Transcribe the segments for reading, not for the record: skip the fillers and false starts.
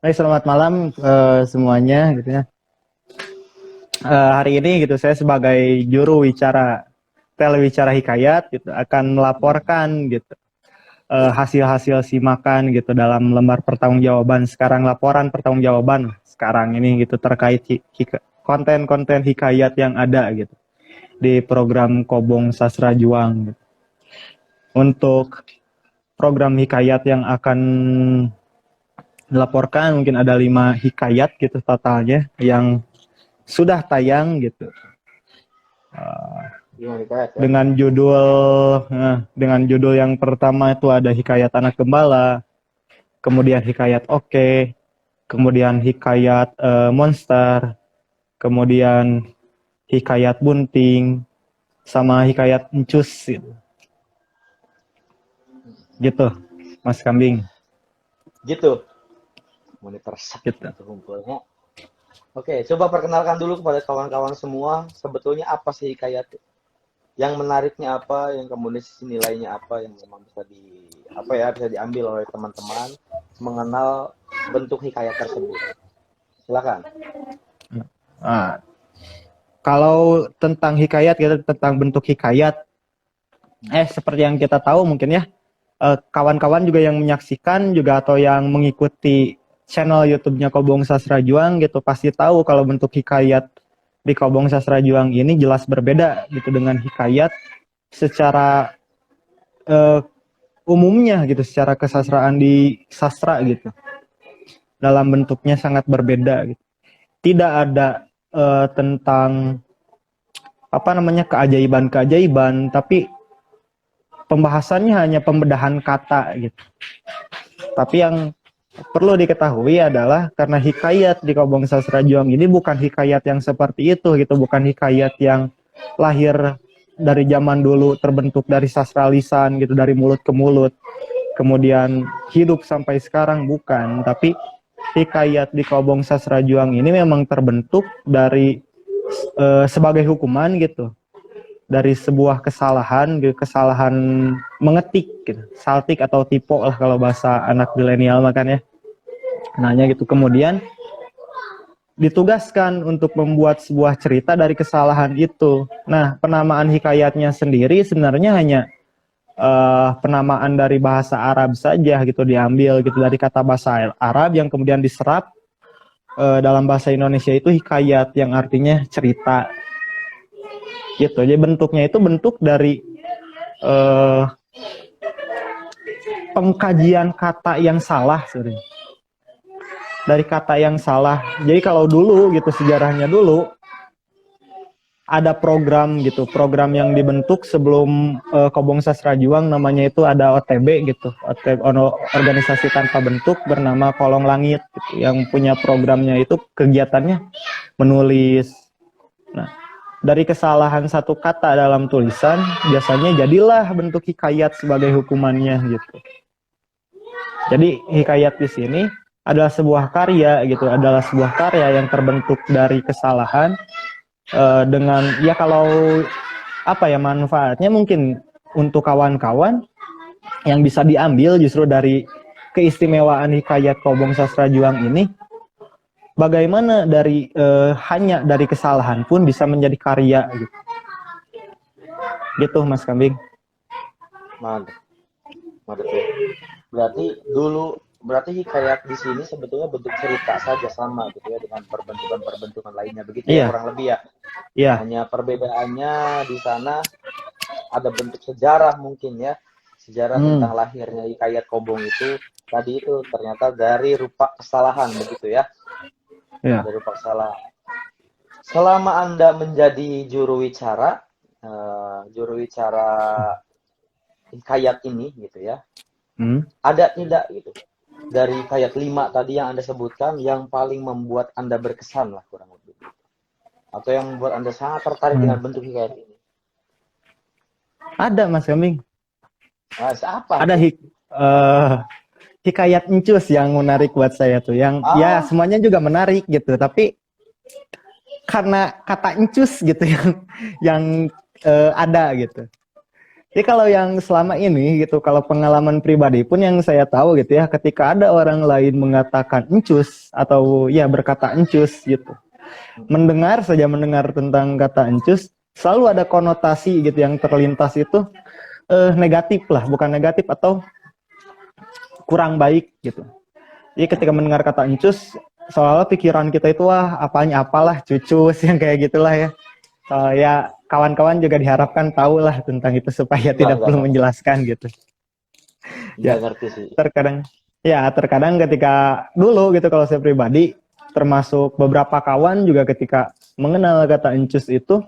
Hai, selamat malam semuanya gitu ya. Hari ini gitu saya sebagai juru wicara telewicara Hikayat gitu akan melaporkan gitu hasil-hasil simakan gitu dalam lembar pertanggungjawaban sekarang, laporan pertanggungjawaban sekarang ini gitu terkait konten-konten Hikayat yang ada gitu di program Kobong Sastra Juang gitu. Untuk program Hikayat yang akan dilaporkan mungkin ada 5 hikayat gitu totalnya yang sudah tayang gitu. Dengan judul yang pertama itu ada Hikayat Anak Gembala, kemudian Hikayat Oke, kemudian Hikayat Monster, kemudian Hikayat Bunting, sama Hikayat Encus gitu, Mas Kambing. Gitu. Monitor Gitu. kumpulnya. Oke, coba perkenalkan dulu kepada kawan-kawan semua, sebetulnya apa sih hikayat? Yang menariknya apa, yang kemudian sisi nilainya apa, yang memang bisa bisa diambil oleh teman-teman mengenal bentuk hikayat tersebut. Silakan. Nah, kalau tentang hikayat gitu, tentang bentuk hikayat, seperti yang kita tahu mungkin ya, kawan-kawan juga yang menyaksikan juga atau yang mengikuti channel YouTube-nya Kobong Sastra Juang gitu pasti tahu kalau bentuk hikayat di Kobong Sastra Juang ini jelas berbeda gitu dengan hikayat secara umumnya gitu, secara kesastraan di sastra gitu. Dalam bentuknya sangat berbeda gitu. Tidak ada tentang keajaiban-keajaiban, tapi pembahasannya hanya pembedahan kata gitu. Tapi yang perlu diketahui adalah karena hikayat di Kobong Sastra Juang ini bukan hikayat yang seperti itu gitu, bukan hikayat yang lahir dari zaman dulu terbentuk dari sastra lisan gitu, dari mulut ke mulut, kemudian hidup sampai sekarang, bukan. Tapi hikayat di Kobong Sastra Juang ini memang terbentuk dari sebagai hukuman gitu, dari sebuah kesalahan mengetik gitu, saltik atau typo lah kalau bahasa anak milenial makanya nanya gitu. Kemudian ditugaskan untuk membuat sebuah cerita dari kesalahan itu. Nah, penamaan hikayatnya sendiri sebenarnya hanya penamaan dari bahasa Arab saja gitu, diambil gitu dari kata bahasa Arab yang kemudian diserap dalam bahasa Indonesia itu hikayat yang artinya cerita gitu. Jadi bentuknya itu bentuk dari pengkajian kata yang salah sebenarnya. Dari kata yang salah. Jadi kalau dulu gitu, sejarahnya dulu ada program gitu, program yang dibentuk sebelum Kobong Sastra Juang, namanya itu ada OTB gitu, organisasi tanpa bentuk bernama Kolong Langit gitu, yang punya programnya itu kegiatannya menulis. Nah, dari kesalahan satu kata dalam tulisan biasanya jadilah bentuk hikayat sebagai hukumannya gitu. Jadi hikayat di sini adalah sebuah karya gitu, adalah sebuah karya yang terbentuk dari kesalahan dengan ya kalau manfaatnya mungkin untuk kawan-kawan yang bisa diambil justru dari keistimewaan hikayat Kobong Sastra Juang ini, bagaimana dari hanya dari kesalahan pun bisa menjadi karya gitu. Gitu Mas Kambing. Mantap. Mantap ya. Berarti hikayat di sini sebetulnya bentuk cerita saja sama gitu ya dengan perbentukan-perbentukan lainnya begitu ya, kurang lebih ya. Iya. Hanya perbedaannya di sana ada bentuk sejarah mungkin ya. Sejarah tentang lahirnya hikayat Kobong itu tadi itu ternyata dari rupa kesalahan begitu ya. Iya. Dari rupa kesalahan. Selama Anda menjadi juru wicara hikayat ini gitu ya. Ada tidak gitu dari hikayat 5 tadi yang Anda sebutkan yang paling membuat Anda berkesan lah kurang lebih, atau yang membuat Anda sangat tertarik dengan bentuk hikayat ini? Ada Mas Kambing. Apa? Ada hikayat Encus yang menarik buat saya tuh, yang ya semuanya juga menarik gitu, tapi karena kata Encus gitu yang ada gitu. Jadi kalau yang selama ini gitu, kalau pengalaman pribadi pun yang saya tahu gitu ya, ketika ada orang lain mengatakan encus atau ya berkata encus gitu, mendengar tentang kata encus, selalu ada konotasi gitu yang terlintas itu negatif lah, bukan negatif atau kurang baik gitu. Jadi ketika mendengar kata encus, seolah-olah pikiran kita itu wah apanya apalah cucus yang kayak gitulah ya. Ya kawan-kawan juga diharapkan tahu lah tentang itu supaya tidak perlu Enggak. menjelaskan gitu. Enggak Ya ngerti sih. terkadang ketika dulu gitu kalau saya pribadi termasuk beberapa kawan juga ketika mengenal kata encus itu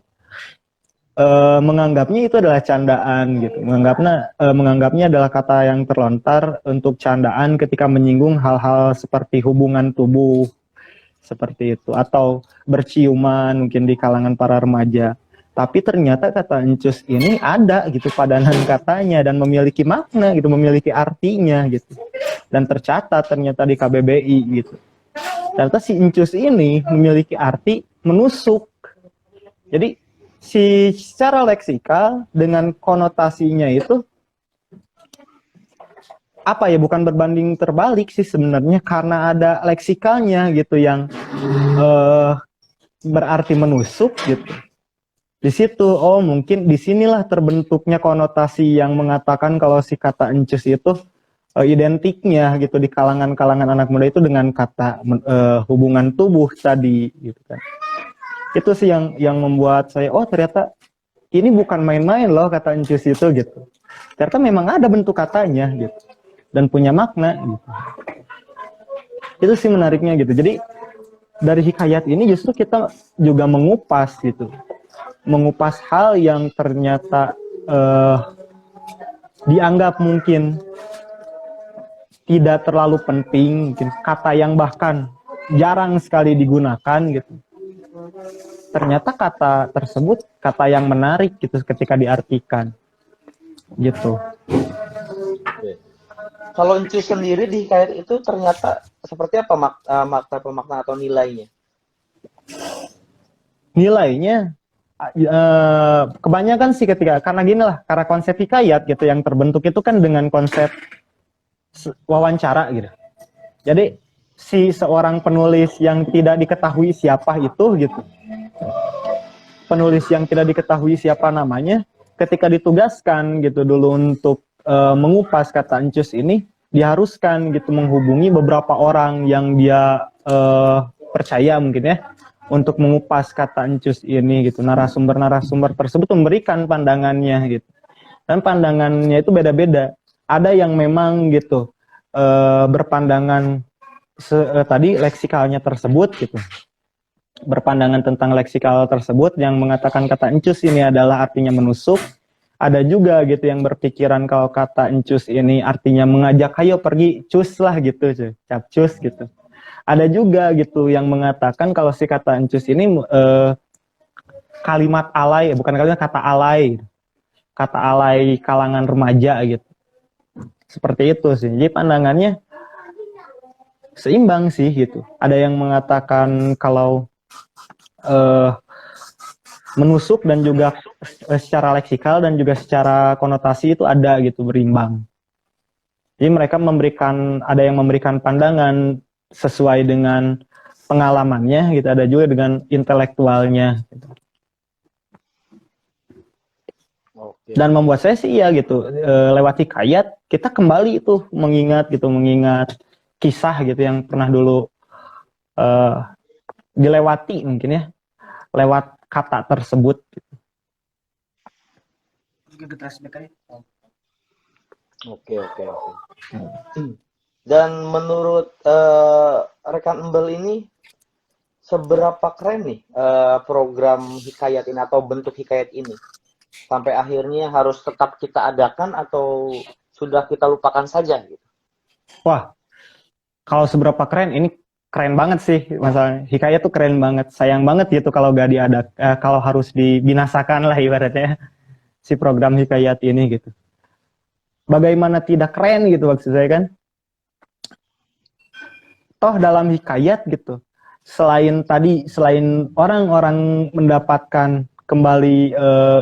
menganggapnya itu adalah candaan gitu. Menganggapnya adalah kata yang terlontar untuk candaan ketika menyinggung hal-hal seperti hubungan tubuh seperti itu atau berciuman mungkin di kalangan para remaja. Tapi ternyata kata encus ini ada gitu padanan katanya dan memiliki makna gitu, memiliki artinya gitu. Dan tercatat ternyata di KBBI gitu. Ternyata si encus ini memiliki arti menusuk. Jadi secara leksikal dengan konotasinya itu apa ya, bukan berbanding terbalik sih sebenarnya, karena ada leksikalnya gitu yang berarti menusuk gitu. Di situ mungkin disinilah terbentuknya konotasi yang mengatakan kalau si kata encus itu identiknya gitu di kalangan anak muda itu dengan kata hubungan tubuh tadi gitu kan. Itu sih yang membuat saya ternyata ini bukan main-main loh kata encus itu gitu. Ternyata memang ada bentuk katanya gitu dan punya makna gitu. Itu sih menariknya gitu. Jadi dari hikayat ini justru kita juga mengupas gitu. Mengupas hal yang ternyata dianggap mungkin tidak terlalu penting, mungkin kata yang bahkan jarang sekali digunakan gitu. Ternyata kata tersebut kata yang menarik gitu ketika diartikan gitu. Kalau encus sendiri di hikayat itu ternyata seperti apa makna pemakna atau nilainya? Nilainya kebanyakan sih ketika karena gini lah, karena konsep hikayat gitu yang terbentuk itu kan dengan konsep wawancara gitu. Jadi si seorang penulis yang tidak diketahui siapa itu gitu, penulis yang tidak diketahui siapa namanya, ketika ditugaskan gitu dulu untuk mengupas kata encus ini, diharuskan gitu menghubungi beberapa orang yang dia percaya mungkin ya untuk mengupas kata encus ini gitu. Narasumber tersebut memberikan pandangannya gitu. Dan pandangannya itu beda-beda. Ada yang memang gitu berpandangan tadi leksikalnya tersebut gitu. Berpandangan tentang leksikal tersebut yang mengatakan kata encus ini adalah artinya menusuk. Ada juga gitu yang berpikiran kalau kata encus ini artinya mengajak ayo pergi cus lah gitu, capcus gitu. Ada juga gitu yang mengatakan kalau si kata encus ini kalimat alay, bukan kalimat kata alay kalangan remaja gitu. Seperti itu sih. Jadi pandangannya seimbang sih gitu. Ada yang mengatakan kalau menusuk dan juga secara leksikal dan juga secara konotasi itu ada gitu berimbang. Jadi mereka ada yang memberikan pandangan sesuai dengan pengalamannya gitu, ada juga dengan intelektualnya gitu. Dan membuat saya sih ya gitu lewat hikayat kita kembali itu mengingat kisah gitu yang pernah dulu dilewati mungkin ya lewat kata tersebut gitu. Oke. Dan menurut rekan Embel ini seberapa keren nih program hikayat ini atau bentuk hikayat ini sampai akhirnya harus tetap kita adakan atau sudah kita lupakan saja gitu? Wah, kalau seberapa keren ini keren banget sih, masalah hikayat tuh keren banget. Sayang banget gitu kalau gak kalau harus dibinasakan lah ibaratnya si program hikayat ini gitu. Bagaimana tidak keren gitu maksud saya kan? Toh dalam hikayat gitu, selain orang-orang mendapatkan kembali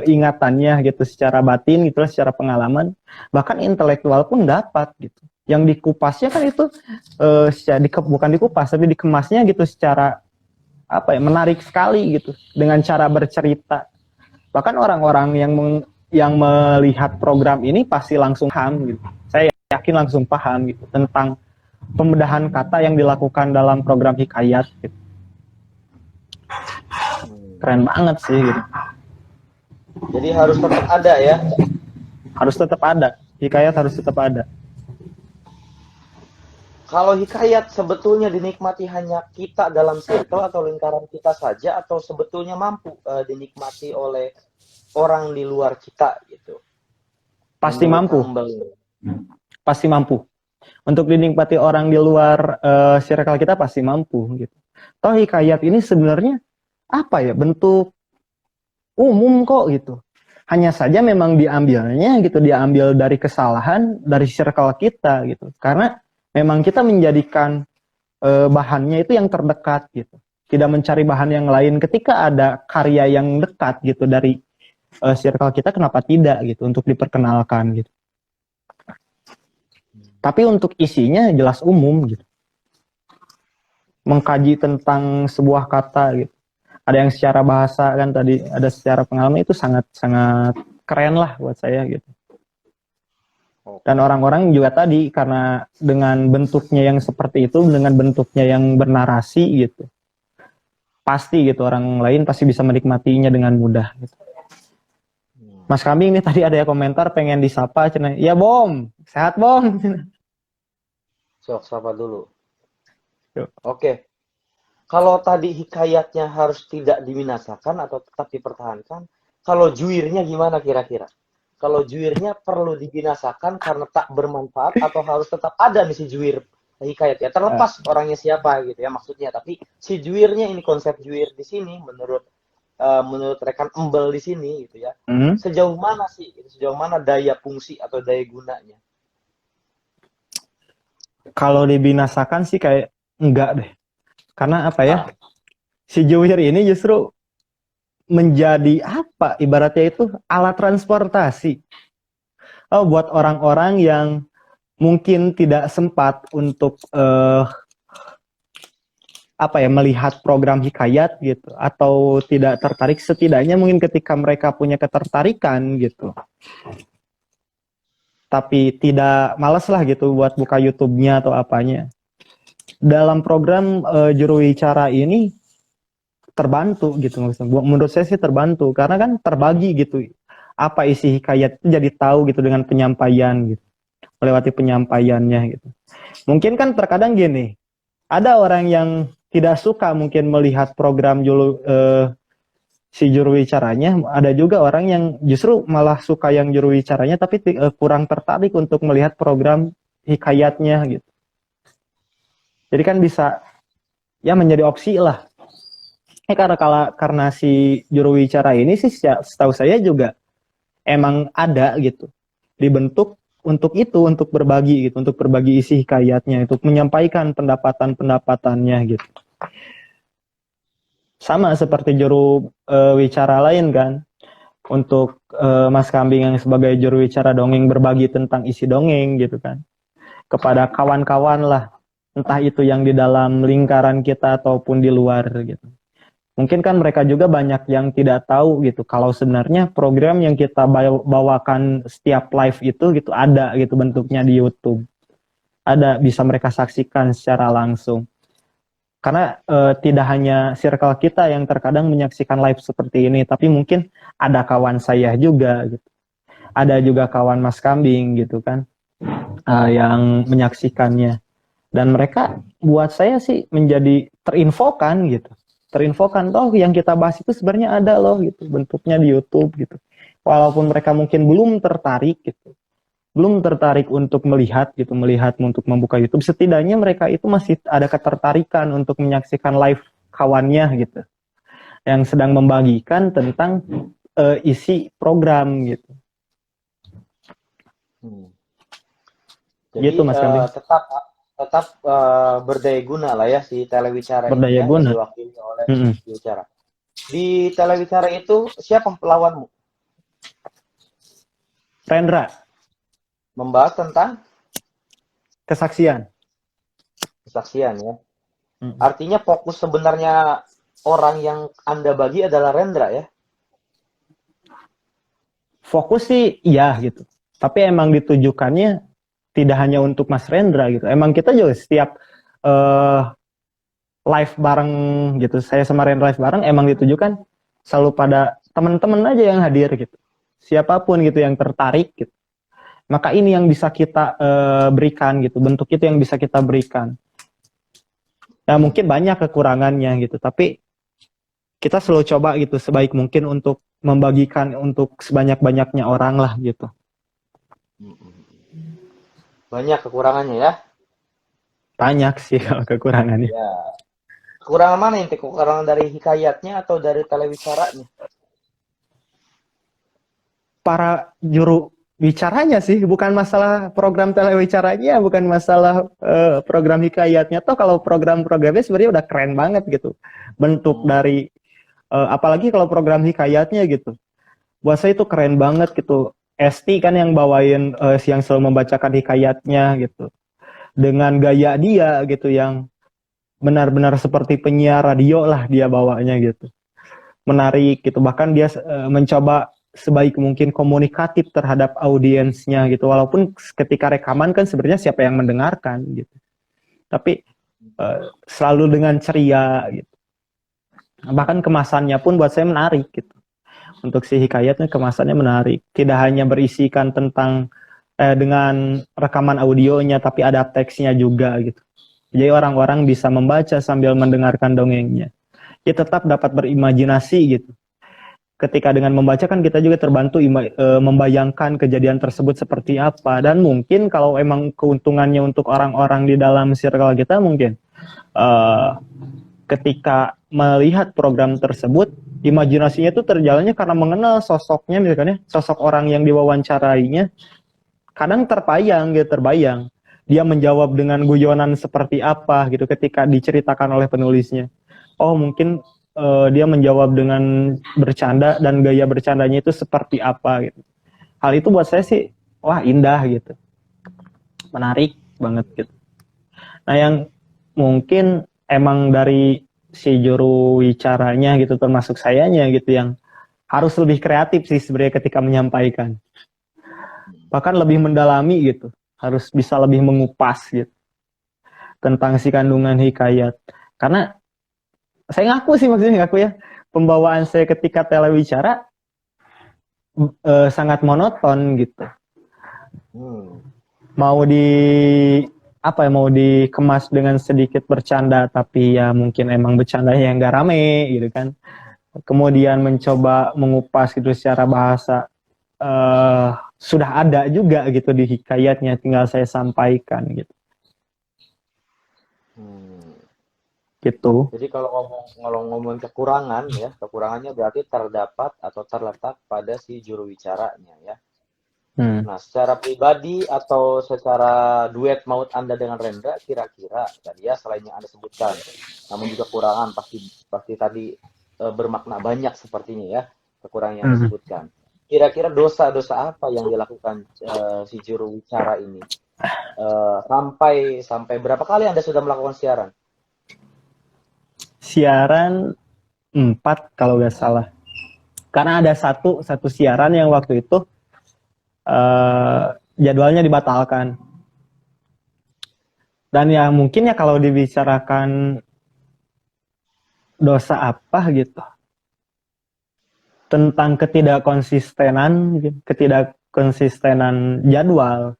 ingatannya gitu secara batin gitu, secara pengalaman, bahkan intelektual pun dapat gitu. Yang dikupasnya kan itu bukan dikupas tapi dikemasnya gitu secara apa ya, menarik sekali gitu dengan cara bercerita. Bahkan orang-orang yang melihat program ini pasti langsung paham gitu. Saya yakin langsung paham gitu tentang pembedahan kata yang dilakukan dalam program Hikayat gitu. Keren banget sih gitu. Jadi harus tetap ada ya. Harus tetap ada. Hikayat harus tetap ada. Kalau hikayat sebetulnya dinikmati hanya kita dalam circle atau lingkaran kita saja, atau sebetulnya mampu dinikmati oleh orang di luar kita gitu. Pasti mampu. Humble. Pasti mampu. Untuk dinikmati orang di luar circle kita pasti mampu gitu. Toh hikayat ini sebenarnya apa ya, bentuk umum kok gitu. Hanya saja memang diambil dari kesalahan dari circle kita gitu. Karena memang kita menjadikan bahannya itu yang terdekat gitu. Tidak mencari bahan yang lain. Ketika ada karya yang dekat gitu dari circle kita, kenapa tidak gitu untuk diperkenalkan gitu. Tapi untuk isinya jelas umum gitu. Mengkaji tentang sebuah kata gitu. Ada yang secara bahasa kan tadi, ada secara pengalaman, itu sangat-sangat keren lah buat saya gitu. Dan orang-orang juga tadi karena dengan bentuknya yang seperti itu, dengan bentuknya yang bernarasi gitu, pasti gitu orang lain pasti bisa menikmatinya dengan mudah gitu. Mas Kambing ini tadi ada ya komentar pengen disapa, cina. Ya Bom, sehat Bom. Sok sapa dulu. Yuk. Oke. Kalau tadi hikayatnya harus tidak dibinasakan atau tetap dipertahankan, kalau juirnya gimana kira-kira? Kalau juirnya perlu dibinasakan karena tak bermanfaat atau harus tetap ada nih si juir hikayat ya, terlepas orangnya siapa gitu ya maksudnya, tapi si juirnya ini, konsep juir di sini menurut rekan Embel di sini gitu ya, sejauh mana sih, sejauh mana daya fungsi atau daya gunanya? Kalau dibinasakan sih kayak enggak deh, karena apa ya, si juir ini justru menjadi apa, ibaratnya itu alat transportasi. Buat orang-orang yang mungkin tidak sempat untuk melihat program hikayat gitu, atau tidak tertarik, setidaknya mungkin ketika mereka punya ketertarikan gitu, tapi tidak malas lah gitu buat buka YouTube-nya atau apanya. Dalam program juru wicara ini terbantu gitu, menurut saya sih terbantu karena kan terbagi gitu apa isi hikayat itu, jadi tahu gitu dengan penyampaian gitu, melewati penyampaiannya gitu. Mungkin kan terkadang gini, ada orang yang tidak suka mungkin melihat program si juru wicaranya, ada juga orang yang justru malah suka yang juru wicaranya tapi kurang tertarik untuk melihat program hikayatnya gitu. Jadi kan bisa ya menjadi opsi lah. Karena si juru wicara ini sih setahu saya juga emang ada gitu, dibentuk untuk itu, untuk berbagi gitu, untuk berbagi isi hikayatnya, untuk menyampaikan pendapatannya gitu. Sama seperti juru wicara lain kan, untuk Mas Kambing yang sebagai juru wicara dongeng berbagi tentang isi dongeng gitu kan, kepada kawan-kawan lah, entah itu yang di dalam lingkaran kita ataupun di luar gitu. Mungkin kan mereka juga banyak yang tidak tahu gitu, kalau sebenarnya program yang kita bawakan setiap live itu gitu ada gitu bentuknya di YouTube. Ada, bisa mereka saksikan secara langsung. Karena tidak hanya circle kita yang terkadang menyaksikan live seperti ini, tapi mungkin ada kawan saya juga gitu. Ada juga kawan Mas Kambing gitu kan, yang menyaksikannya. Dan mereka buat saya sih menjadi terinfokan gitu. Terinfokan, yang kita bahas itu sebenarnya ada loh gitu, bentuknya di YouTube gitu. Walaupun mereka mungkin belum tertarik gitu, belum tertarik untuk melihat untuk membuka YouTube, setidaknya mereka itu masih ada ketertarikan untuk menyaksikan live kawannya gitu, yang sedang membagikan tentang isi program gitu. Jadi gitu Mas Kambing. tetap berdaya guna lah ya si telewicara berdaya ini ya, guna. yang diwakili oleh wicara. Di telewicara itu siapa pelawanmu? Rendra, Membahas tentang kesaksian. kesaksian ya. Mm. Artinya fokus sebenarnya orang yang Anda bagi adalah Rendra ya. Fokus sih iya gitu. Tapi emang ditujukannya tidak hanya untuk Mas Rendra gitu. Emang kita juga setiap eh, live bareng gitu. Saya sama Rendra live bareng emang ditujukan selalu pada teman-teman aja yang hadir gitu. Siapapun gitu yang tertarik gitu. Maka ini yang bisa kita berikan gitu. Bentuk itu yang bisa kita berikan. Ya mungkin banyak kekurangannya gitu. Tapi kita selalu coba gitu sebaik mungkin untuk membagikan untuk sebanyak-banyaknya orang lah gitu. Banyak kekurangannya ya. Banyak sih kalau kekurangannya. Ya. Kekurangan mana inti? Kekurangan dari hikayatnya atau dari telewicaranya? Para juru bicaranya sih, bukan masalah program telewicaranya, bukan masalah program hikayatnya. Toh kalau program-programnya sebenarnya udah keren banget gitu. Bentuk dari apalagi kalau program hikayatnya gitu. Buat saya itu keren banget gitu. Esti kan yang bawain yang selalu membacakan hikayatnya gitu. Dengan gaya dia gitu yang benar-benar seperti penyiar radio lah dia bawanya gitu. Menarik gitu. Bahkan dia mencoba sebaik mungkin komunikatif terhadap audiensnya gitu. Walaupun ketika rekaman kan sebenarnya siapa yang mendengarkan gitu. Tapi selalu dengan ceria gitu. Bahkan kemasannya pun buat saya menarik gitu. Untuk si hikayatnya kemasannya menarik. Tidak hanya berisikan tentang dengan rekaman audionya, tapi ada teksnya juga gitu. Jadi orang-orang bisa membaca sambil mendengarkan dongengnya. Ya tetap dapat berimajinasi gitu. Ketika dengan membaca kan kita juga terbantu membayangkan kejadian tersebut seperti apa. Dan mungkin kalau emang keuntungannya untuk orang-orang di dalam circle kita mungkin ketika melihat program tersebut, imajinasinya itu terjalannya karena mengenal sosoknya, misalnya sosok orang yang diwawancarainya, kadang terbayang dia menjawab dengan guyonan seperti apa gitu ketika diceritakan oleh penulisnya. Oh mungkin dia menjawab dengan bercanda dan gaya bercandanya itu seperti apa gitu. Hal itu buat saya sih wah indah gitu, menarik banget gitu. Nah yang mungkin emang dari si juru bicaranya gitu termasuk sayanya gitu yang harus lebih kreatif sih sebenarnya ketika menyampaikan. Bahkan lebih mendalami gitu. Harus bisa lebih mengupas gitu tentang si kandungan hikayat. Karena saya ngaku sih maksudnya ngaku ya, pembawaan saya ketika telewicara sangat monoton gitu. Mau di apa ya, mau dikemas dengan sedikit bercanda tapi ya mungkin emang bercandanya yang gak rame gitu kan. Kemudian mencoba mengupas gitu secara bahasa sudah ada juga gitu di hikayatnya, tinggal saya sampaikan gitu. Gitu. Jadi kalau ngomong kekurangan ya, kekurangannya berarti terdapat atau terletak pada si juru bicaranya ya. Nah, secara pribadi atau secara duet maut Anda dengan Rendra, kira-kira tadi ya selain yang Anda sebutkan, namun juga kekurangan pasti tadi bermakna banyak sepertinya ya, kekurangan yang Anda sebutkan. Kira-kira dosa-dosa apa yang dilakukan si juru bicara ini? Sampai berapa kali Anda sudah melakukan siaran? Siaran 4 kalau nggak salah. Karena ada satu siaran yang waktu itu jadwalnya dibatalkan. Dan ya mungkin ya kalau dibicarakan dosa apa gitu, tentang ketidakkonsistenan jadwal,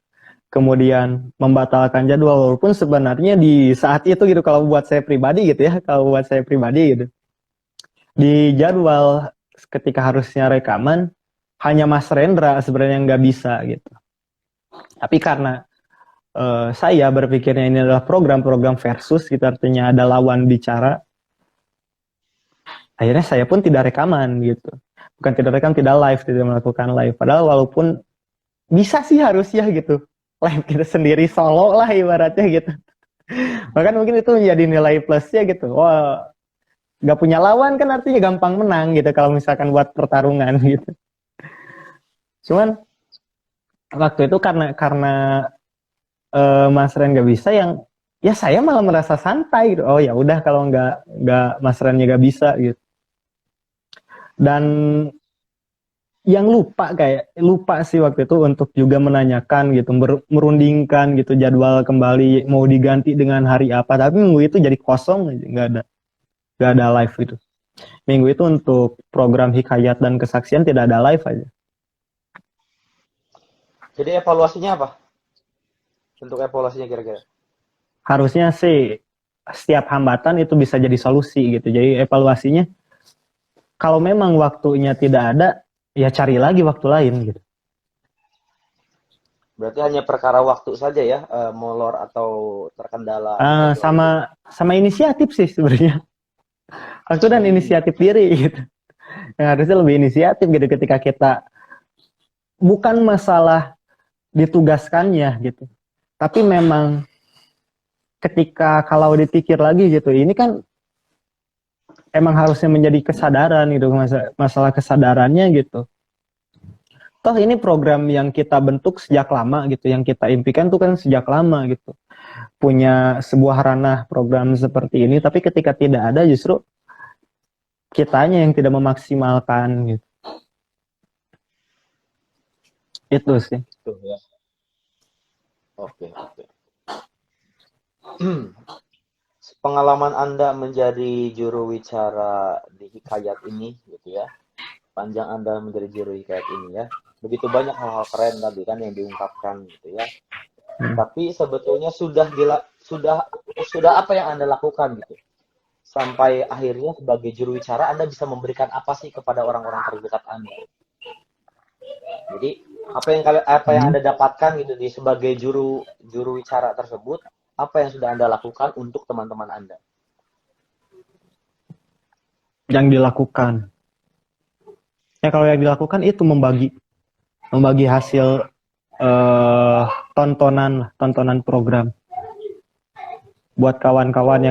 kemudian membatalkan jadwal, walaupun sebenarnya di saat itu gitu kalau buat saya pribadi gitu ya, gitu di jadwal ketika harusnya rekaman hanya Mas Rendra sebenarnya nggak bisa gitu. Tapi karena saya berpikirnya ini adalah program-program versus gitu, artinya ada lawan bicara, akhirnya saya pun tidak rekaman gitu. Bukan tidak rekam, tidak live, tidak melakukan live. Padahal walaupun bisa sih harusnya gitu, live kita sendiri solo lah ibaratnya gitu. Bahkan mungkin itu menjadi nilai plusnya gitu. Wah, Nggak punya lawan kan artinya gampang menang gitu kalau misalkan buat pertarungan gitu. Cuman waktu itu karena Mas Ren nggak bisa, yang ya saya malah merasa santai gitu. Oh ya udah kalau nggak Mas Rennya nggak bisa gitu. Dan yang lupa sih waktu itu untuk juga menanyakan gitu, merundingkan gitu jadwal kembali mau diganti dengan hari apa. Tapi minggu itu jadi kosong aja, nggak ada live gitu. Minggu itu untuk program hikayat dan kesaksian tidak ada live aja. Jadi evaluasinya apa? Untuk evaluasinya kira-kira? Harusnya sih setiap hambatan itu bisa jadi solusi gitu. Jadi evaluasinya kalau memang waktunya tidak ada, ya cari lagi waktu lain gitu. Berarti hanya perkara waktu saja ya, molor atau terkendala jadwal itu. Sama inisiatif sih sebenarnya. Waktu dan inisiatif diri gitu. Yang harusnya lebih inisiatif gitu ketika kita bukan masalah ditugaskannya gitu. Tapi memang ketika kalau dipikir lagi gitu, ini kan emang harusnya menjadi kesadaran gitu, masalah kesadarannya gitu. Toh ini program yang kita bentuk sejak lama gitu, yang kita impikan tuh kan sejak lama gitu. Punya sebuah ranah program seperti ini, tapi ketika tidak ada justru kitanya yang tidak memaksimalkan gitu. Itu sih. Tuh ya. Oke, oke. Pengalaman Anda menjadi juru wicara di Hikayat ini gitu ya. Panjang Anda menjadi juru Hikayat ini ya. Begitu banyak hal-hal keren tadi kan yang diungkapkan gitu ya. Tapi sebetulnya sudah apa yang Anda lakukan gitu. Sampai akhirnya sebagai juru wicara Anda bisa memberikan apa sih kepada orang-orang terdekat Anda. Jadi apa yang Anda dapatkan gitu di sebagai juru wicara tersebut, apa yang sudah Anda lakukan untuk teman-teman Anda? Yang dilakukan. Ya kalau yang dilakukan itu membagi hasil tontonan program buat kawan-kawan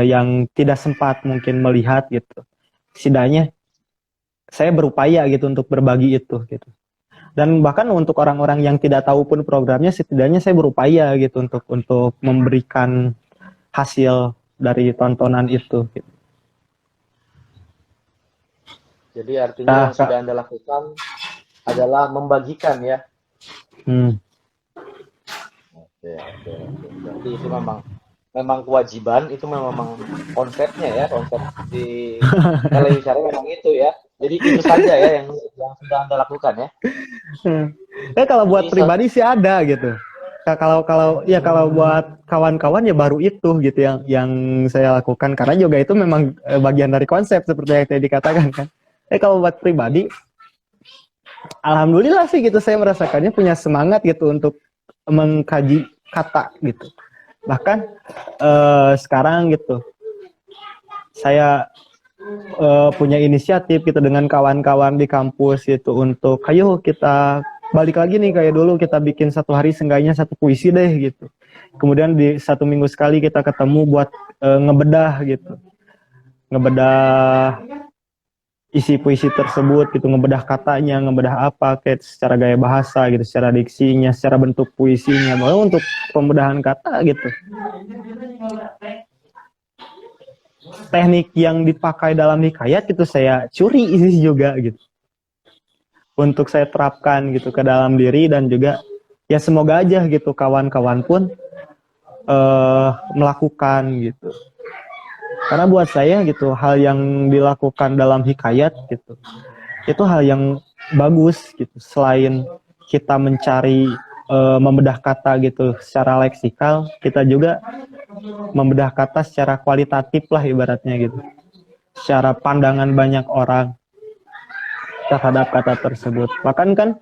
yang tidak sempat mungkin melihat gitu. Setidaknya saya berupaya gitu untuk berbagi itu gitu. Dan bahkan untuk orang-orang yang tidak tahu pun programnya, setidaknya saya berupaya gitu untuk memberikan hasil dari tontonan itu gitu. Jadi artinya yang sudah Anda lakukan adalah membagikan ya. Oke. Berarti itu memang kewajiban, itu memang konsepnya ya, konsep di televisi memang itu ya. Jadi itu saja ya yang sudah Anda lakukan ya. Kalau buat pribadi sih ada gitu. Kalau buat kawan-kawan ya baru itu gitu yang saya lakukan, karena juga itu memang bagian dari konsep seperti yang tadi dikatakan kan. Kalau buat pribadi, alhamdulillah sih gitu, saya merasakannya punya semangat gitu untuk mengkaji kata gitu. Bahkan sekarang gitu saya punya inisiatif gitu dengan kawan-kawan di kampus gitu untuk ayo kita balik lagi nih kayak dulu, kita bikin satu hari seenggaknya satu puisi deh gitu. Kemudian di 1 minggu sekali kita ketemu buat ngebedah gitu. Ngebedah isi puisi tersebut gitu, ngebedah katanya, ngebedah apa kayak secara gaya bahasa gitu, secara diksinya, secara bentuk puisinya, bahwa untuk pembedahan kata gitu. Teknik yang dipakai dalam hikayat itu saya curi isi juga gitu. Untuk saya terapkan gitu ke dalam diri, dan juga ya semoga aja gitu kawan-kawan pun melakukan gitu. Karena buat saya gitu, hal yang dilakukan dalam hikayat gitu, itu hal yang bagus gitu. Selain kita mencari membedah kata gitu secara leksikal, kita juga membedah kata secara kualitatif lah ibaratnya gitu. Secara pandangan banyak orang terhadap kata tersebut. Bahkan kan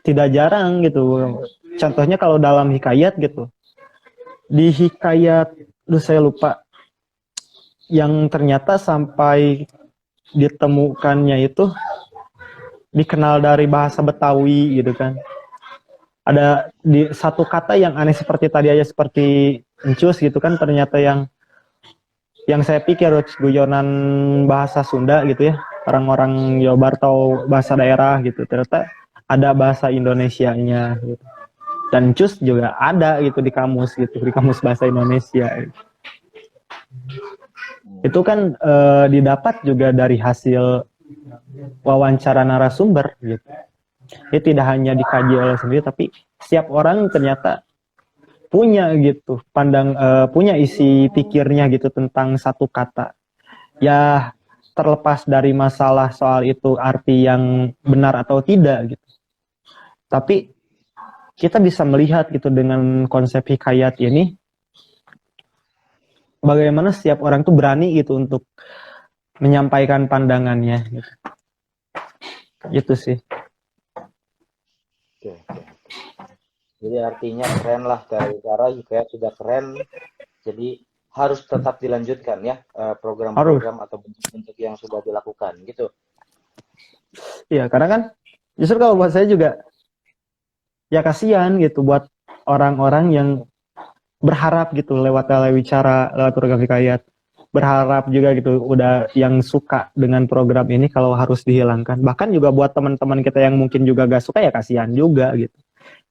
tidak jarang gitu. Contohnya kalau dalam hikayat gitu. Di hikayat, saya lupa, yang ternyata sampai ditemukannya itu dikenal dari bahasa Betawi gitu kan. Ada di satu kata yang aneh seperti tadi aja, seperti encus gitu kan, ternyata yang yang saya pikir guyonan bahasa Sunda gitu ya, orang-orang Jawa Barat atau bahasa daerah gitu, ternyata ada bahasa Indonesianya gitu. Dan cus juga ada gitu di kamus gitu, di kamus bahasa Indonesia. Itu kan didapat juga dari hasil wawancara narasumber gitu. Jadi tidak hanya dikaji oleh sendiri, tapi setiap orang ternyata punya gitu punya isi pikirnya gitu tentang satu kata. Ya terlepas dari masalah soal itu arti yang benar atau tidak gitu. Tapi kita bisa melihat gitu dengan konsep hikayat ini, bagaimana setiap orang tuh berani gitu untuk menyampaikan pandangannya gitu. Itu sih. Oke, oke. Jadi artinya keren lah dari cara kayak sudah keren. Jadi harus tetap dilanjutkan ya Harus. program-program atau bentuk-bentuk yang sudah dilakukan gitu. Iya, karena kan justru kalau buat saya juga ya kasihan gitu buat orang-orang yang berharap gitu lewat telewicara, lewat program hikayat, berharap juga gitu udah yang suka dengan program ini kalau harus dihilangkan. Bahkan juga buat teman-teman kita yang mungkin juga gak suka ya kasihan juga gitu.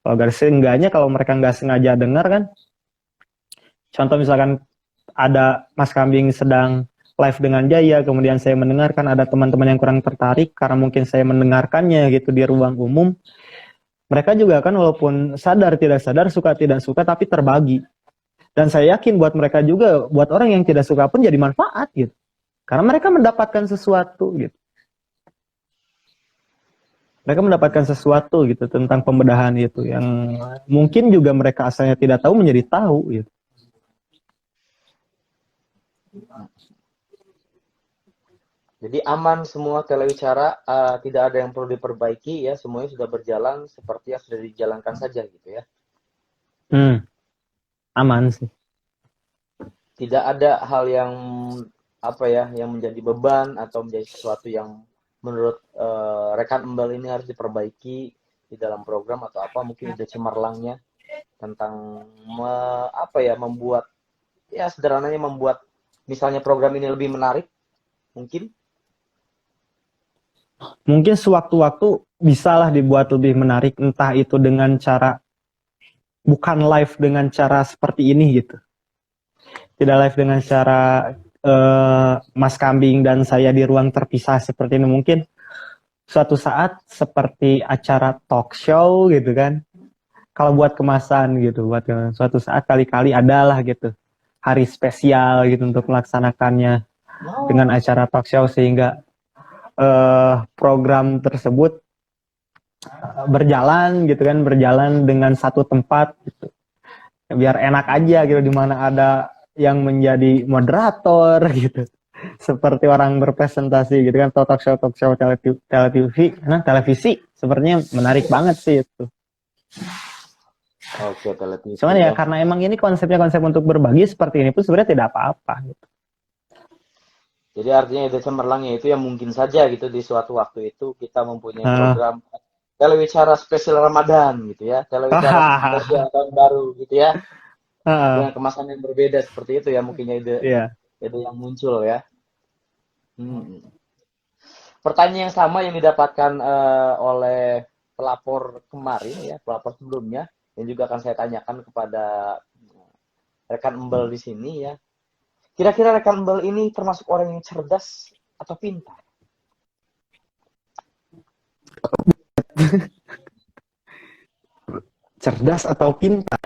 Kalau gak seenggaknya kalau mereka nggak sengaja dengar kan, contoh misalkan ada Mas Kambing sedang live dengan Jaya, kemudian saya mendengarkan ada teman-teman yang kurang tertarik karena mungkin saya mendengarkannya gitu di ruang umum. Mereka juga kan walaupun sadar tidak sadar, suka tidak suka, tapi terbagi. Dan saya yakin buat mereka juga, buat orang yang tidak suka pun jadi manfaat gitu. Karena mereka mendapatkan sesuatu gitu. Mereka mendapatkan sesuatu gitu tentang pembedahan itu yang mungkin juga mereka asalnya tidak tahu menjadi tahu gitu. Jadi aman semua telewicara, tidak ada yang perlu diperbaiki ya, semuanya sudah berjalan seperti yang sudah dijalankan saja gitu ya. Aman sih. Tidak ada hal yang apa ya, yang menjadi beban atau menjadi sesuatu yang menurut rekan Embel ini harus diperbaiki di dalam program atau apa, mungkin ide cemerlangnya tentang membuat ya sederhananya membuat misalnya program ini lebih menarik mungkin. Mungkin sewaktu-waktu bisalah dibuat lebih menarik, entah itu dengan cara bukan live dengan cara seperti ini gitu. Tidak live dengan cara Mas Kambing dan saya di ruang terpisah seperti ini, mungkin suatu saat seperti acara talk show gitu kan. Kalau buat kemasan gitu, buat suatu saat kali-kali adalah gitu hari spesial gitu untuk melaksanakannya dengan acara talk show sehingga program tersebut berjalan gitu kan, berjalan dengan satu tempat gitu. Biar enak aja gitu, di mana ada yang menjadi moderator gitu. Seperti orang berpresentasi gitu kan, talk show televisi sepertinya menarik banget sih itu. Oke, televisi. Cuman ya karena emang ini konsepnya konsep untuk berbagi seperti ini pun sebenarnya tidak apa-apa gitu. Jadi artinya ide cemerlangnya itu yang mungkin saja gitu di suatu waktu itu kita mempunyai program telewicara spesial Ramadan gitu ya, telewicara spesial tahun baru gitu ya, dengan kemasan yang berbeda seperti itu ya mungkinnya ide yang muncul ya. Pertanyaan yang sama yang didapatkan oleh pelapor kemarin ya, pelapor sebelumnya, yang juga akan saya tanyakan kepada rekan Embel di sini ya. Kira-kira rekan Embel ini termasuk orang yang cerdas atau pintar? Cerdas atau pintar?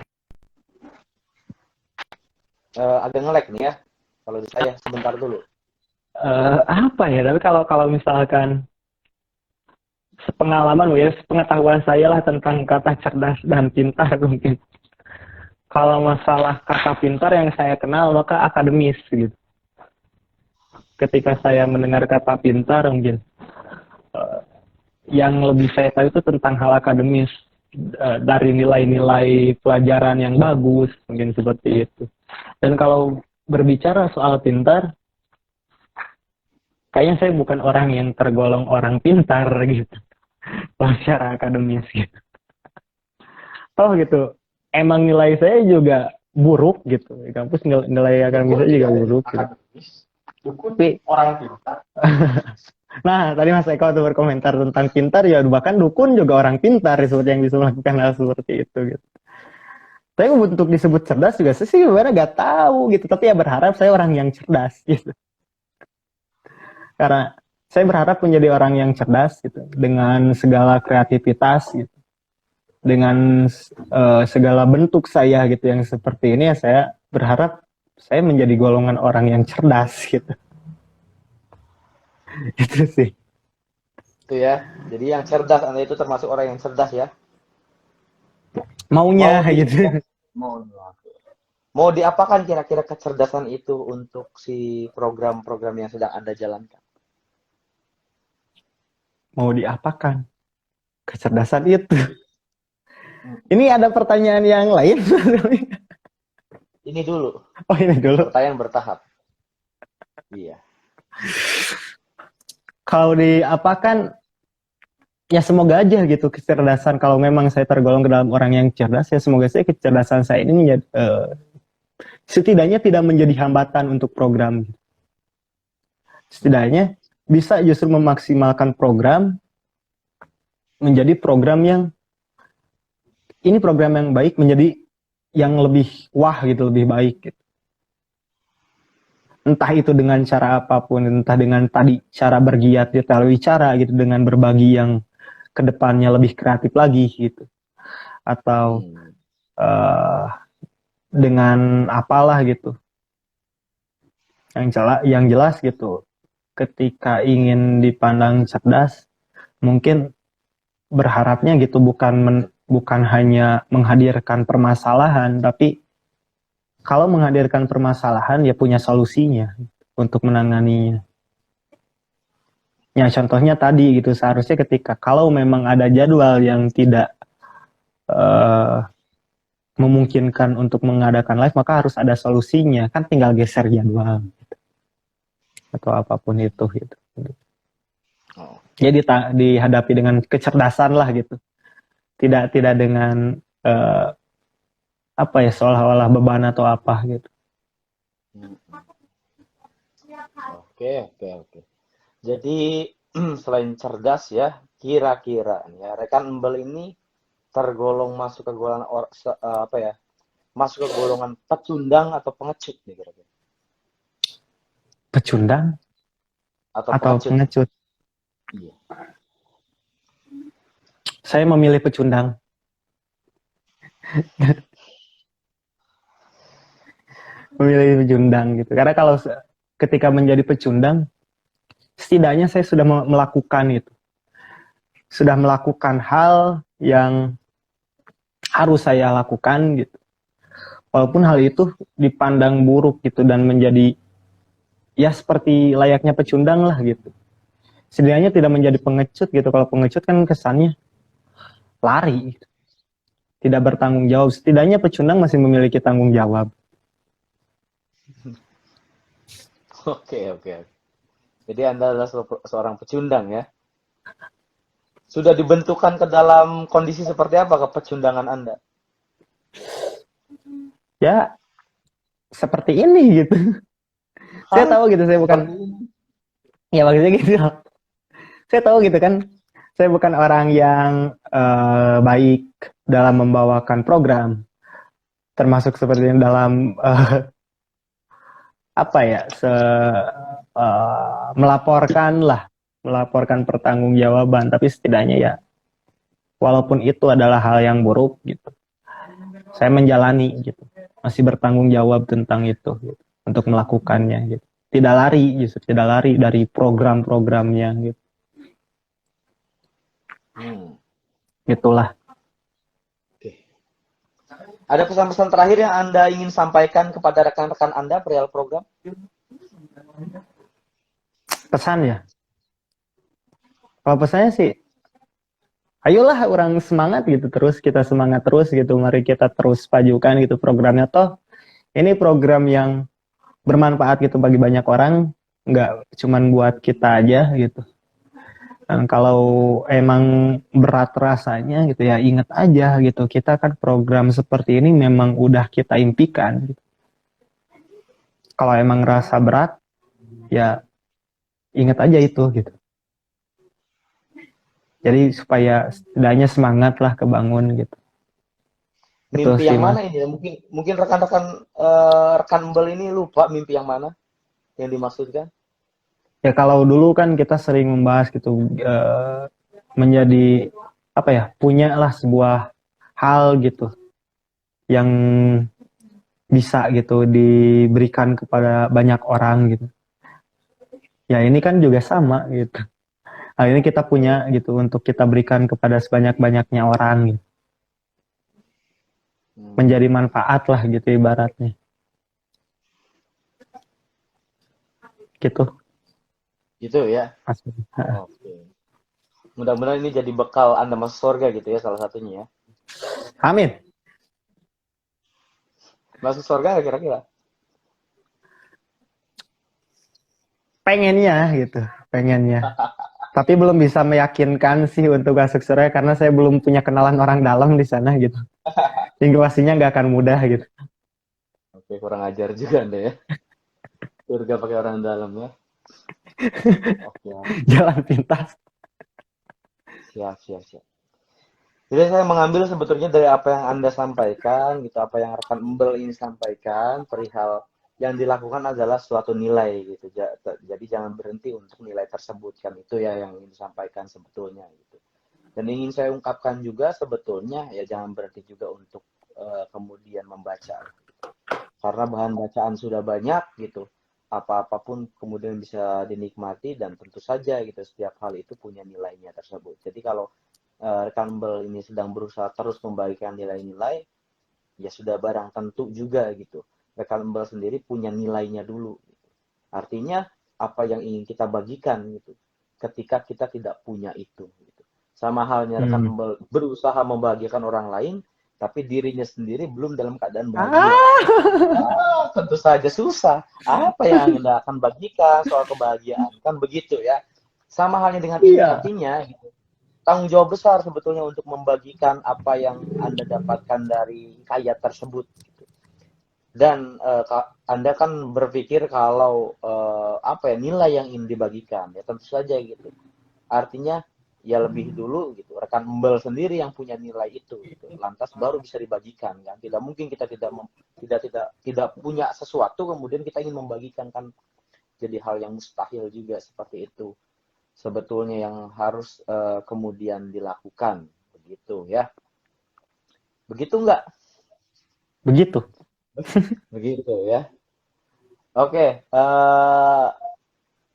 Agak ngelek nih ya. Kalau saya sebentar dulu. Apa ya? Tapi kalau misalkan sepengalaman ya, sepengetahuan saya lah tentang kata cerdas dan pintar mungkin. Kalau masalah kata pintar yang saya kenal maka akademis gitu. Ketika saya mendengar kata pintar mungkin yang lebih saya tahu itu tentang hal akademis, dari nilai-nilai pelajaran yang bagus mungkin seperti itu. Dan kalau berbicara soal pintar, kayaknya saya bukan orang yang tergolong orang pintar gitu, secara akademis gitu. Toh gitu, emang nilai saya juga buruk gitu. Di kampus nilai akademis juga buruk gitu. Dukun Tapi orang pintar. nah, tadi Mas Eko tuh berkomentar tentang pintar, ya bahkan dukun juga orang pintar seperti yang bisa melakukan hal seperti itu gitu. Tapi untuk disebut cerdas juga saya sih sebenarnya gak tahu gitu, tapi ya berharap saya orang yang cerdas gitu. Karena saya berharap menjadi orang yang cerdas gitu, dengan segala kreativitas gitu. Dengan segala bentuk saya gitu yang seperti ini, ya saya berharap saya menjadi golongan orang yang cerdas gitu. Itu sih. Itu ya. Jadi yang cerdas, Anda itu termasuk orang yang cerdas ya. Maunya gitu. Mau diapakan kira-kira kecerdasan itu untuk si program-program yang sedang Anda jalankan? Mau diapakan kecerdasan itu? Ini ada pertanyaan yang lain? Ini dulu. Oh, ini dulu. Pertanyaan bertahap. Iya. Kalau diapakan, ya semoga aja gitu kecerdasan. Kalau memang saya tergolong ke dalam orang yang cerdas, ya semoga saya kecerdasan saya ini menjadi, setidaknya tidak menjadi hambatan untuk program. Setidaknya bisa justru memaksimalkan program menjadi program yang ini program yang baik menjadi yang lebih wah gitu, lebih baik gitu. Entah itu dengan cara apapun, entah dengan tadi cara bergiat di wicara gitu, dengan berbagi yang kedepannya lebih kreatif lagi gitu, atau dengan apalah gitu. Yang jelas gitu, ketika ingin dipandang cerdas, mungkin berharapnya gitu bukan hanya menghadirkan permasalahan, tapi kalau menghadirkan permasalahan ya punya solusinya untuk menanganinya. Ya contohnya tadi gitu, seharusnya ketika kalau memang ada jadwal yang tidak memungkinkan untuk mengadakan live, maka harus ada solusinya, kan tinggal geser jadwal gitu. Atau apapun itu gitu. Jadi dihadapi dengan kecerdasan lah gitu. Tidak dengan apa ya, seolah-olah beban atau apa gitu. Oke. Jadi selain cerdas ya, kira-kira ya rekan Embel ini tergolong masuk ke golongan apa ya? Masuk ke golongan pecundang atau pengecut nih kira-kira? Pecundang Atau pengecut? Iya. Saya memilih pecundang. Memilih pecundang gitu. Karena kalau ketika menjadi pecundang, setidaknya saya sudah melakukan itu. Sudah melakukan hal yang harus saya lakukan gitu. Walaupun hal itu dipandang buruk gitu dan menjadi ya seperti layaknya pecundang lah gitu. Setidaknya tidak menjadi pengecut gitu. Kalau pengecut kan kesannya lari gitu. Tidak bertanggung jawab. Setidaknya pecundang masih memiliki tanggung jawab. Oke. Jadi Anda adalah seorang pecundang ya. Sudah dibentukkan ke dalam kondisi seperti apa kepecundangan Anda? Ya seperti ini gitu. Saya tahu gitu, saya bukan. Ya maksudnya gitu. Saya tahu gitu kan. Saya bukan orang yang baik dalam membawakan program. Termasuk seperti dalam apa ya, melaporkan pertanggungjawaban, tapi setidaknya ya walaupun itu adalah hal yang buruk gitu, saya menjalani gitu, masih bertanggung jawab tentang itu gitu, untuk melakukannya gitu, tidak lari dari program-programnya gitu. Itulah. Ada pesan-pesan terakhir yang Anda ingin sampaikan kepada rekan-rekan Anda perihal program? Pesan ya? Kalau pesannya sih, ayolah orang semangat gitu, kita semangat terus gitu, mari kita terus pajukan gitu programnya, toh ini program yang bermanfaat gitu bagi banyak orang, nggak cuman buat kita aja gitu. Dan kalau emang berat rasanya gitu ya ingat aja gitu, kita kan program seperti ini memang udah kita impikan gitu. Kalau emang rasa berat ya ingat aja itu gitu. Jadi supaya setidaknya semangat lah kebangun gitu. Itu Mimpi sih yang mas. mana ini? Mungkin rekan-rekan rekan Embel ini lupa mimpi yang mana yang dimaksudkan. Ya kalau dulu kan kita sering membahas gitu menjadi apa ya, punya lah sebuah hal gitu yang bisa gitu diberikan kepada banyak orang gitu. Ya ini kan juga sama gitu. Hal ini kita punya gitu untuk kita berikan kepada sebanyak-banyaknya orang gitu. Menjadi manfaat lah gitu ibaratnya. Gitu. Gitu ya. Mas. Oke. Mudah-mudahan ini jadi bekal Anda masuk surga gitu ya salah satunya ya. Amin. Masuk surga nggak kira-kira? Pengennya gitu. Pengennya. Tapi belum bisa meyakinkan sih untuk masuk surga karena saya belum punya kenalan orang dalam di sana gitu. Hingga pastinya nggak akan mudah gitu. Oke, kurang ajar juga Anda ya. Surga pakai orang dalam ya. Oke, Jalan pintas. siap, siap, siap. Jadi saya mengambil sebetulnya dari apa yang Anda sampaikan, gitu, apa yang rekan Embel ini sampaikan, perihal yang dilakukan adalah suatu nilai gitu. Jadi jangan berhenti untuk nilai tersebut kan itu ya yang ingin disampaikan sebetulnya gitu. Dan ingin saya ungkapkan juga sebetulnya ya jangan berhenti juga untuk kemudian membaca. Karena bahan bacaan sudah banyak gitu. Apa-apapun kemudian bisa dinikmati dan tentu saja gitu setiap hal itu punya nilainya tersebut. Jadi kalau rekan Bel ini sedang berusaha terus membagikan nilai-nilai, ya sudah barang tentu juga gitu. Rekan Bel sendiri punya nilainya dulu. Gitu. Artinya apa yang ingin kita bagikan gitu. Ketika kita tidak punya itu. Gitu. Sama halnya rekan Bel berusaha membahagiakan orang lain, tapi dirinya sendiri belum dalam keadaan bahagia. Tentu saja susah. Apa yang Anda akan bagikan soal kebahagiaan? Kan begitu ya. Sama halnya dengan ini, Iya. artinya gitu, tanggung jawab besar sebetulnya untuk membagikan apa yang Anda dapatkan dari kaya tersebut. Gitu. Dan Anda kan berpikir kalau apa ya nilai yang ingin dibagikan, ya tentu saja gitu. Artinya ya lebih dulu gitu rekan Embel sendiri yang punya nilai itu gitu. Lantas baru bisa dibagikan kan. Tidak mungkin kita tidak punya sesuatu kemudian kita ingin membagikan kan jadi hal yang mustahil juga seperti itu. Sebetulnya yang harus kemudian dilakukan begitu ya. Begitu enggak? Begitu. Begitu ya. Oke,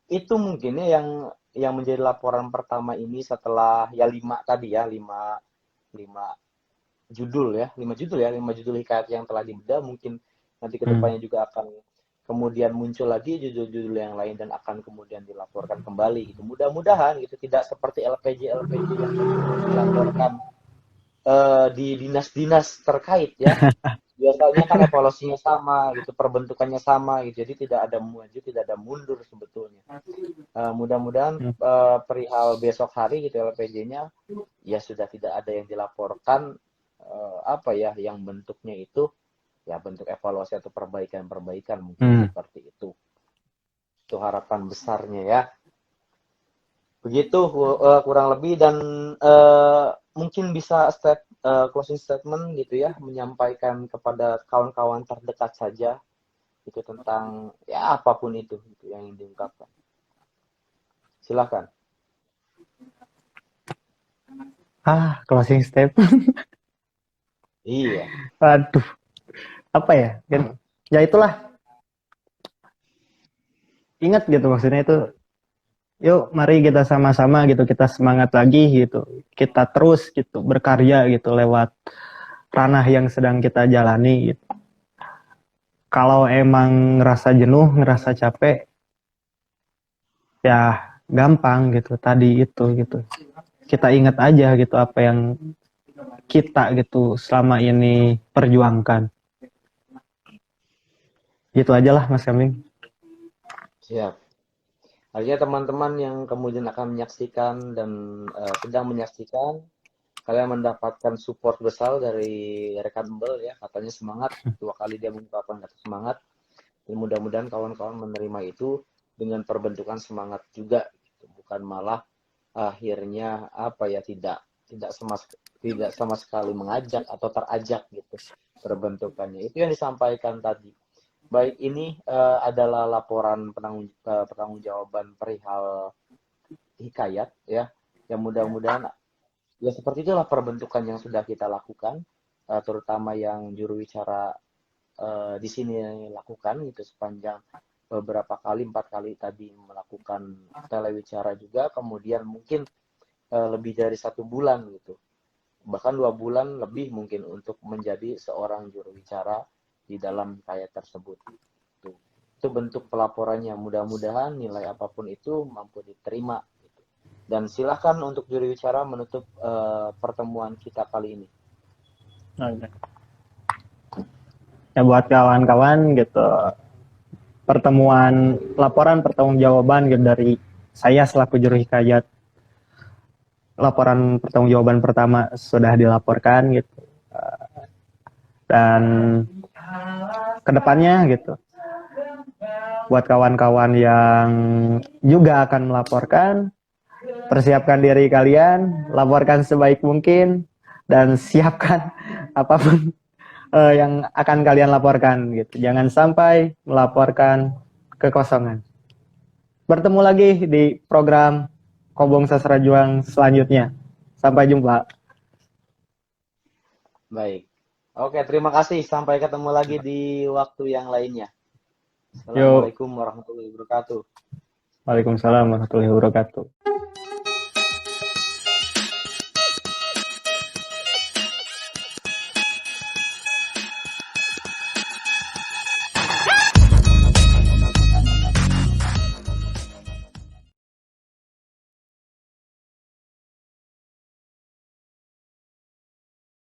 itu mungkinnya yang menjadi laporan pertama ini setelah ya 5 tadi ya, 5 5 judul ya, 5 judul ya, 5 judul hikayat yang telah dibedah mungkin nanti kedepannya juga akan kemudian muncul lagi judul-judul yang lain dan akan kemudian dilaporkan kembali gitu. Mudah-mudahan gitu tidak seperti LPJ yang kemudian dilaporkan di dinas-dinas terkait ya. Biasanya kan evaluasinya sama gitu, perbentukannya sama gitu. Jadi tidak ada maju, tidak ada mundur sebetulnya. Mudah-mudahan perihal besok hari gitu LPJ-nya ya sudah tidak ada yang dilaporkan apa ya yang bentuknya itu ya bentuk evaluasi atau perbaikan-perbaikan mungkin seperti itu. Itu harapan besarnya ya. Begitu kurang lebih dan mungkin bisa closing statement gitu ya menyampaikan kepada kawan-kawan terdekat saja itu tentang ya apapun itu gitu, yang ingin diungkapkan. Silakan. Closing statement. Iya. Aduh, apa ya? Ya itulah. Ingat gitu maksudnya itu. Yuk, mari kita sama-sama gitu, kita semangat lagi gitu. Kita terus gitu berkarya gitu lewat ranah yang sedang kita jalani gitu. Kalau emang ngerasa jenuh, ngerasa capek, ya gampang gitu tadi itu gitu. Kita ingat aja gitu apa yang kita gitu selama ini perjuangkan. Gitu aja lah Mas Kamling. Siap. Artinya teman-teman yang kemudian akan menyaksikan dan sedang menyaksikan, kalian mendapatkan support besar dari rekan Embel ya, katanya semangat, 2 kali dia mengungkapkan kata semangat, dan mudah-mudahan kawan-kawan menerima itu dengan perbentukan semangat juga, gitu. Bukan malah akhirnya apa ya, tidak sama sekali mengajak atau terajak gitu perbentukannya. Itu yang disampaikan tadi. Baik, ini adalah laporan pertanggungjawaban perihal Hikayat ya, yang mudah-mudahan ya seperti itulah perbentukan yang sudah kita lakukan, terutama yang juru bicara di sini lakukan gitu sepanjang beberapa kali, 4 kali tadi melakukan telewicara juga, kemudian mungkin lebih dari 1 bulan gitu, bahkan 2 bulan lebih mungkin untuk menjadi seorang juru bicara di dalam hikayat tersebut. Itu bentuk pelaporannya. Mudah-mudahan nilai apapun itu mampu diterima. Gitu. Dan silahkan untuk juru bicara menutup pertemuan kita kali ini. Oke. Ya buat kawan-kawan gitu, laporan pertanggungjawaban gitu dari saya selaku juru hikayat, laporan pertanggungjawaban pertama sudah dilaporkan gitu, dan kedepannya gitu buat kawan-kawan yang juga akan melaporkan, persiapkan diri kalian, laporkan sebaik mungkin, dan siapkan apapun yang akan kalian laporkan gitu. Jangan sampai melaporkan kekosongan. Bertemu lagi di program Kobong Sastra Juang selanjutnya. Sampai jumpa. Baik. Oke, terima kasih. Sampai ketemu lagi di waktu yang lainnya. Yuk. Assalamualaikum warahmatullahi wabarakatuh. Waalaikumsalam warahmatullahi wabarakatuh.